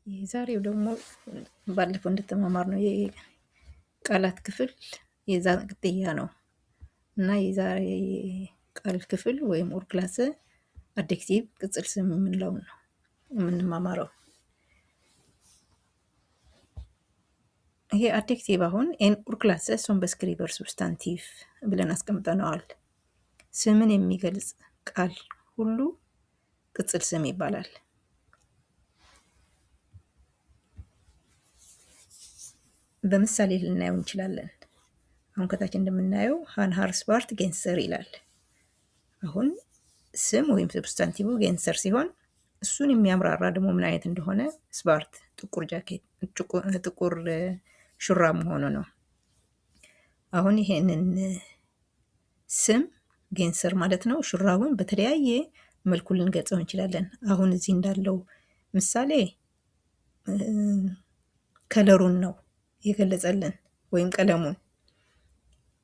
የዛሬው ደግሞ ባለፈው እንደተማማርነው የቃላት ክፍል የዛ ቅጥያ ነው እና የዛሬ ቃል ክፍል ወይም ኦር ክላስ አድጀክቲቭ ቅጽል ስም የምንለውን ነው የምንማማረው። ይሄ አድጀክቲቭ አሁን ኤን ኦር ክላስ ሶን በስክሪበር ሱብስታንቲቭ ብለን አስቀምጠነዋል። ስምን የሚገልጽ ቃል ሁሉ ቅጽል ስም ይባላል። በምሳሌ ልናየው እንችላለን። አሁን ከታች እንደምናየው ሃን ሃር ስፓርት ጌንሰር ይላል። አሁን ስም ወይም ሰብስታንቲቭ ጌንሰር ሲሆን እሱን የሚያምራራ ደግሞ ምን አይነት እንደሆነ ስፓርት ጥቁር ጃኬት፣ ጥቁር ሹራብ መሆኑ ነው። አሁን ይሄንን ስም ጌንሰር ማለት ነው። ሹራቡን በተለያየ መልኩ ልንገልጸው እንችላለን። አሁን እዚህ እንዳለው ምሳሌ ከለሩን ነው የገለጸልን ወይም ቀለሙን።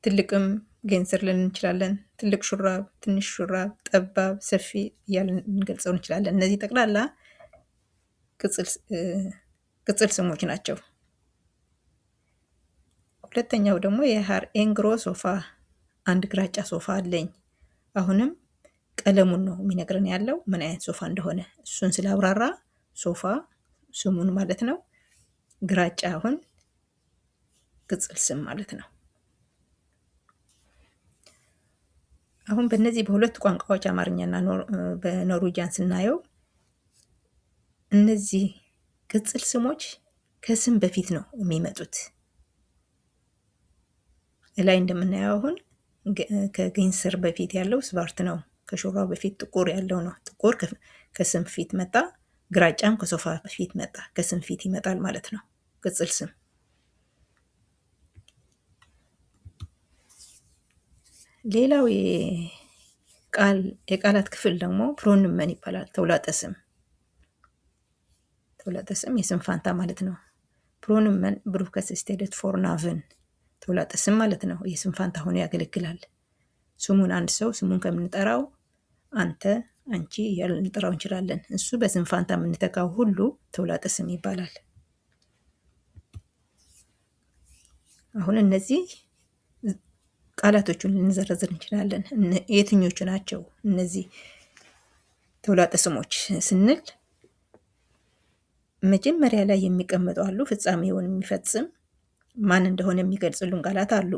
ትልቅም ጌንሰር ልንል እንችላለን። ትልቅ ሹራብ፣ ትንሽ ሹራብ፣ ጠባብ፣ ሰፊ እያልን ልንገልጸው እንችላለን። እነዚህ ጠቅላላ ቅጽል ስሞች ናቸው። ሁለተኛው ደግሞ የሃር ኤንግሮ ሶፋ፣ አንድ ግራጫ ሶፋ አለኝ። አሁንም ቀለሙን ነው የሚነግረን ያለው ምን አይነት ሶፋ እንደሆነ። እሱን ስላብራራ ሶፋ ስሙን ማለት ነው። ግራጫ አሁን ቅጽል ስም ማለት ነው። አሁን በእነዚህ በሁለት ቋንቋዎች አማርኛና በኖርዌጂያን ስናየው እነዚህ ቅጽል ስሞች ከስም በፊት ነው የሚመጡት። ላይ እንደምናየው አሁን ከጌንሰር በፊት ያለው ስፓርት ነው። ከሹራው በፊት ጥቁር ያለው ነው። ጥቁር ከስም ፊት መጣ። ግራጫም ከሶፋ በፊት መጣ። ከስም ፊት ይመጣል ማለት ነው ቅጽል ስም። ሌላው የቃላት ክፍል ደግሞ ፕሮኖመን ይባላል። ተውላጠ ስም። ተውላጠ ስም የስም ፋንታ ማለት ነው። ፕሮኖመን ብሩከስ ስቴደት ፎር ናቭን ተውላጠ ስም ማለት ነው። የስም ፋንታ ሆኖ ያገለግላል። ስሙን አንድ ሰው ስሙን ከምንጠራው አንተ፣ አንቺ እያልን ልንጠራው እንችላለን። እሱ በስም ፋንታ የምንተካው ሁሉ ተውላጠ ስም ይባላል። አሁን እነዚህ ቃላቶቹን ልንዘረዝር እንችላለን። የትኞቹ ናቸው እነዚህ ተውላጠ ስሞች ስንል መጀመሪያ ላይ የሚቀመጡ አሉ። ፍጻሜውን የሚፈጽም ማን እንደሆነ የሚገልጽልን ቃላት አሉ።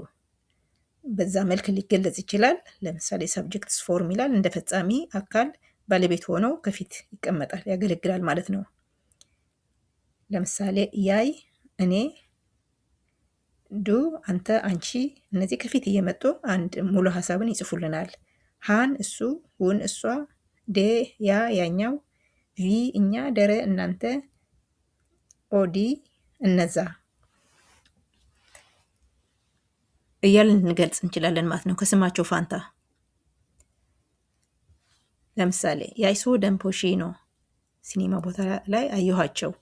በዛ መልክ ሊገለጽ ይችላል። ለምሳሌ ሰብጀክትስ ፎርም ይላል። እንደ ፈጻሚ አካል ባለቤት ሆኖ ከፊት ይቀመጣል፣ ያገለግላል ማለት ነው። ለምሳሌ ያይ፣ እኔ፣ ዱ፣ አንተ፣ አንቺ፣ እነዚህ ከፊት እየመጡ አንድ ሙሉ ሀሳብን ይጽፉልናል። ሃን፣ እሱ፣ ሁን፣ እሷ፣ ዴ፣ ያ፣ ያኛው፣ ቪ፣ እኛ፣ ደረ፣ እናንተ፣ ኦዲ፣ እነዛ እያልን ልንገልጽ እንችላለን ማለት ነው ከስማቸው ፋንታ። ለምሳሌ ያይሶ ደምፖሺ ነው፣ ሲኒማ ቦታ ላይ አየኋቸው።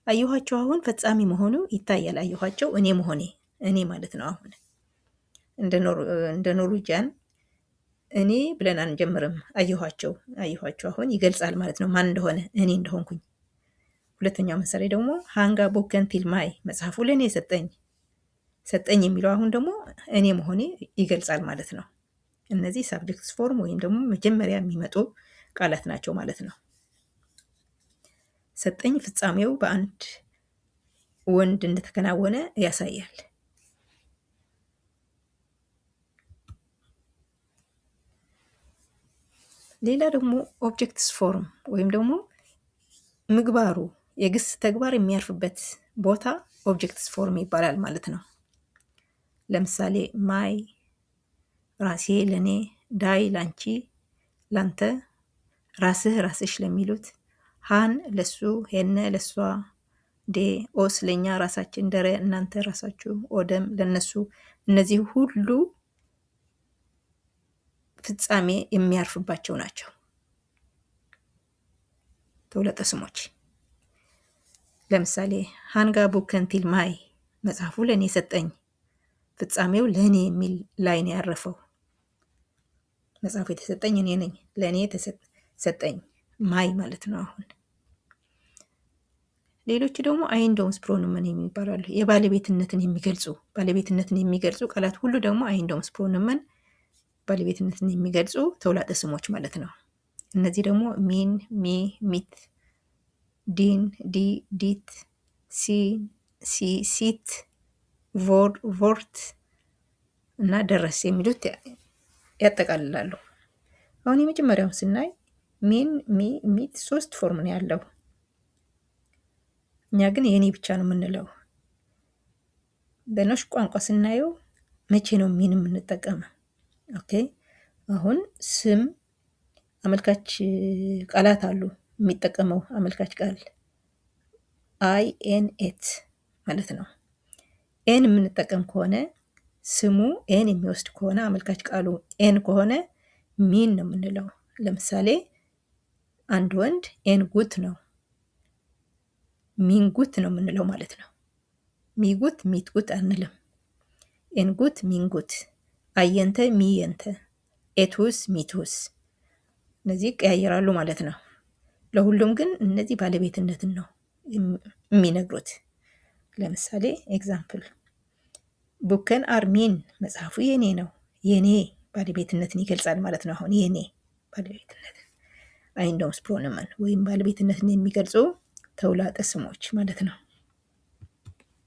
አየኋቸው አሁን ፈጻሚ መሆኑ ይታያል። አየኋቸው እኔ መሆኔ፣ እኔ ማለት ነው። አሁን እንደ ኖርዌጂያን እኔ ብለን አንጀምርም። አየኋቸው አሁን ይገልጻል ማለት ነው ማን እንደሆነ፣ እኔ እንደሆንኩኝ። ሁለተኛው ምሳሌ ደግሞ ሃንጋ ቦከን ቲልማይ፣ መጽሐፉ ለእኔ ሰጠኝ የሚለው አሁን ደግሞ እኔ መሆኔ ይገልጻል ማለት ነው። እነዚህ ሳብጀክትስ ፎርም ወይም ደግሞ መጀመሪያ የሚመጡ ቃላት ናቸው ማለት ነው። ሰጠኝ ፍጻሜው በአንድ ወንድ እንደተከናወነ ያሳያል። ሌላ ደግሞ ኦብጀክትስ ፎርም ወይም ደግሞ ምግባሩ የግስ ተግባር የሚያርፍበት ቦታ ኦብጀክትስ ፎርም ይባላል ማለት ነው። ለምሳሌ ማይ ራሴ ለኔ፣ ዳይ ላንቺ፣ ላንተ፣ ራስህ ራስሽ ለሚሉት፣ ሃን ለሱ፣ ሄነ ለሷ፣ ዴ ኦስ ለኛ ራሳችን፣ ደረ እናንተ ራሳችሁ፣ ኦደም ለነሱ። እነዚህ ሁሉ ፍጻሜ የሚያርፍባቸው ናቸው ተውላጠ ስሞች። ለምሳሌ ሃንጋ ቡከን ቲልማይ፣ መጽሐፉ ለኔ ሰጠኝ። ፍጻሜው ለኔ የሚል ላይ ነው ያረፈው። መጽሐፉ የተሰጠኝ እኔ ነኝ፣ ለኔ ሰጠኝ ማይ ማለት ነው። አሁን ሌሎች ደግሞ አይንዶምስ ፕሮኖመን የሚባሉ የባለቤትነትን የሚገልጹ ቃላት ሁሉ ደግሞ አይንዶምስ ፕሮኖመን ባለቤትነትን የሚገልጹ ተውላጠ ስሞች ማለት ነው። እነዚህ ደግሞ ሚን፣ ሚ፣ ሚት፣ ዲን፣ ዲ፣ ዲት፣ ሲን፣ ሲ፣ ሲት፣ ቮር፣ ቮርት እና ደረስ የሚሉት ያጠቃልላሉ። አሁን የመጀመሪያውን ስናይ ሚን፣ ሚ፣ ሚት 3 ፎርም ነው ያለው። እኛ ግን የኔ ብቻ ነው የምንለው። በኖሽ ቋንቋ ስናየው መቼ ነው ሚን የምንጠቀመው? ኦኬ አሁን ስም አመልካች ቃላት አሉ። የሚጠቀመው አመልካች ቃል አይ ኤን ኤት ማለት ነው። ኤን የምንጠቀም ከሆነ ስሙ ኤን የሚወስድ ከሆነ አመልካች ቃሉ ኤን ከሆነ ሚን ነው የምንለው። ለምሳሌ አንድ ወንድ ኤን ጉት ነው፣ ሚን ጉት ነው የምንለው ማለት ነው። ሚጉት ሚት ጉት አንልም። ኤን ጉት ሚን ጉት፣ አየንተ ሚየንተ፣ ኤትውስ ሚትውስ፣ እነዚህ ይቀያየራሉ ማለት ነው። ለሁሉም ግን እነዚህ ባለቤትነትን ነው የሚነግሩት። ለምሳሌ ኤግዛምፕል ቡከን አርሚን፣ መጽሐፉ የኔ ነው። የኔ ባለቤትነትን ይገልጻል ማለት ነው። አሁን የኔ ባለቤትነትን አይንዶምስ ፕሮኖመን ወይም ባለቤትነትን የሚገልጹ ተውላጠ ስሞች ማለት ነው።